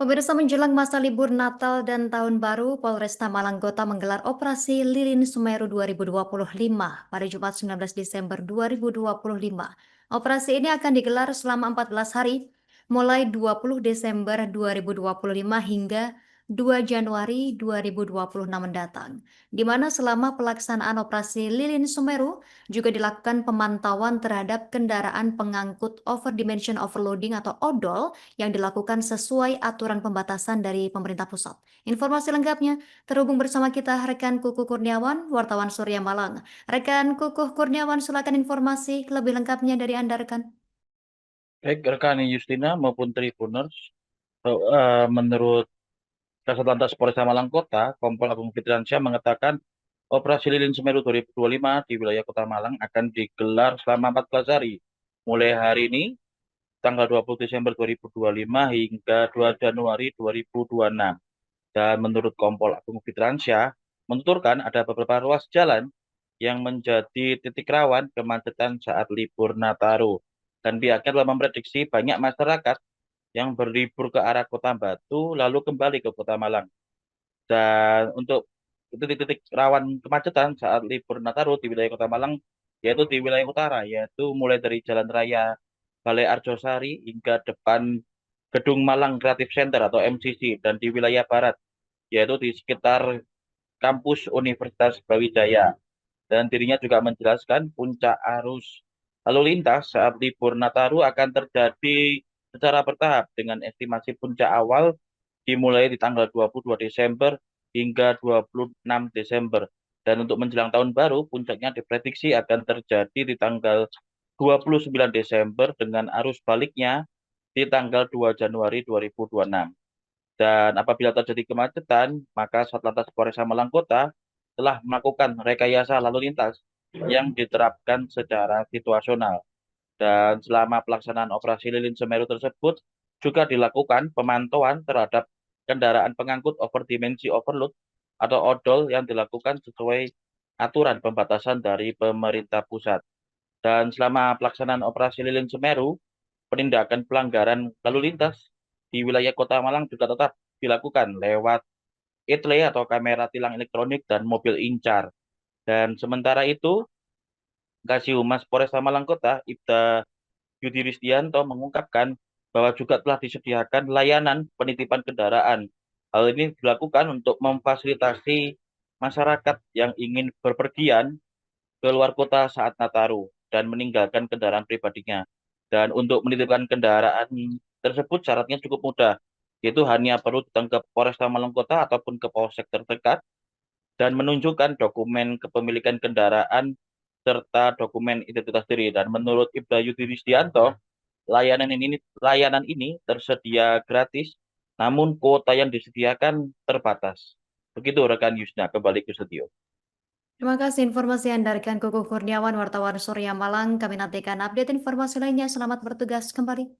Pemirsa menjelang masa libur Natal dan Tahun Baru, Polresta Malang Kota menggelar Operasi Lilin Sumeru 2025 pada Jumat 19 Desember 2025. Operasi ini akan digelar selama 14 hari, mulai 20 Desember 2025 hingga 2 Januari 2026 mendatang, di mana selama pelaksanaan Operasi Lilin Sumeru juga dilakukan pemantauan terhadap kendaraan pengangkut overdimension overloading atau ODOL yang dilakukan sesuai aturan pembatasan dari pemerintah pusat. Informasi lengkapnya terhubung bersama kita rekan Kuku Kurniawan, wartawan Surya Malang. Rekan Kukuh Kurniawan, silakan informasi lebih lengkapnya dari Anda, rekan. Baik rekan Justina maupun Tribuners, menurut Kasat Lantas Polresta Malang Kota, Kompol Agung Fitriansyah mengatakan Operasi Lilin Semeru 2025 di wilayah Kota Malang akan digelar selama 14 hari, mulai hari ini, tanggal 20 Desember 2025 hingga 2 Januari 2026. Dan menurut Kompol Agung Fitriansyah, menuturkan ada beberapa ruas jalan yang menjadi titik rawan kemacetan saat libur Nataru. Dan pihaknya telah memprediksi banyak masyarakat yang berlibur ke arah Kota Batu lalu kembali ke Kota Malang. Dan untuk titik-titik rawan kemacetan saat libur Nataru di wilayah Kota Malang, yaitu di wilayah utara, yaitu mulai dari Jalan Raya Balai Arjosari hingga depan Gedung Malang Creative Center atau MCC, dan di wilayah barat, yaitu di sekitar kampus Universitas Brawijaya. Dan dirinya juga menjelaskan puncak arus lalu lintas saat libur Nataru akan terjadi secara bertahap dengan estimasi puncak awal dimulai di tanggal 22 Desember hingga 26 Desember. Dan untuk menjelang tahun baru, puncaknya diprediksi akan terjadi di tanggal 29 Desember dengan arus baliknya di tanggal 2 Januari 2026. Dan apabila terjadi kemacetan, maka Satlantas Polresta Malang Kota telah melakukan rekayasa lalu lintas yang diterapkan secara situasional. Dan selama pelaksanaan operasi Lilin Semeru tersebut juga dilakukan pemantauan terhadap kendaraan pengangkut overdimensi overload atau odol yang dilakukan sesuai aturan pembatasan dari pemerintah pusat. Dan selama pelaksanaan operasi Lilin Semeru, penindakan pelanggaran lalu lintas di wilayah Kota Malang juga tetap dilakukan lewat ETLE atau kamera tilang elektronik dan mobil incar. Dan sementara itu, Kasih Humas Polresta Malang Kota, Ibda Yudi Risdianto mengungkapkan bahwa juga telah disediakan layanan penitipan kendaraan. Hal ini dilakukan untuk memfasilitasi masyarakat yang ingin berpergian ke luar kota saat Nataru dan meninggalkan kendaraan pribadinya. Dan untuk menitipkan kendaraan tersebut syaratnya cukup mudah, yaitu hanya perlu datang ke Polresta Malang Kota ataupun ke Polsek terdekat dan menunjukkan dokumen kepemilikan kendaraan serta dokumen identitas diri. Dan menurut Ibda Yudi Risdianto, layanan ini tersedia gratis, namun kuota yang disediakan terbatas. Begitu rekan Yusna, kembali ke studio. Terima kasih informasi Anda, rekan Kukuh Kurniawan, wartawan Surya Malang. Kami nantikan update informasi lainnya. Selamat bertugas kembali.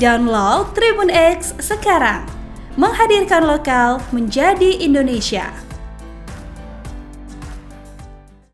Download Tribun X sekarang. Menghadirkan lokal menjadi Indonesia.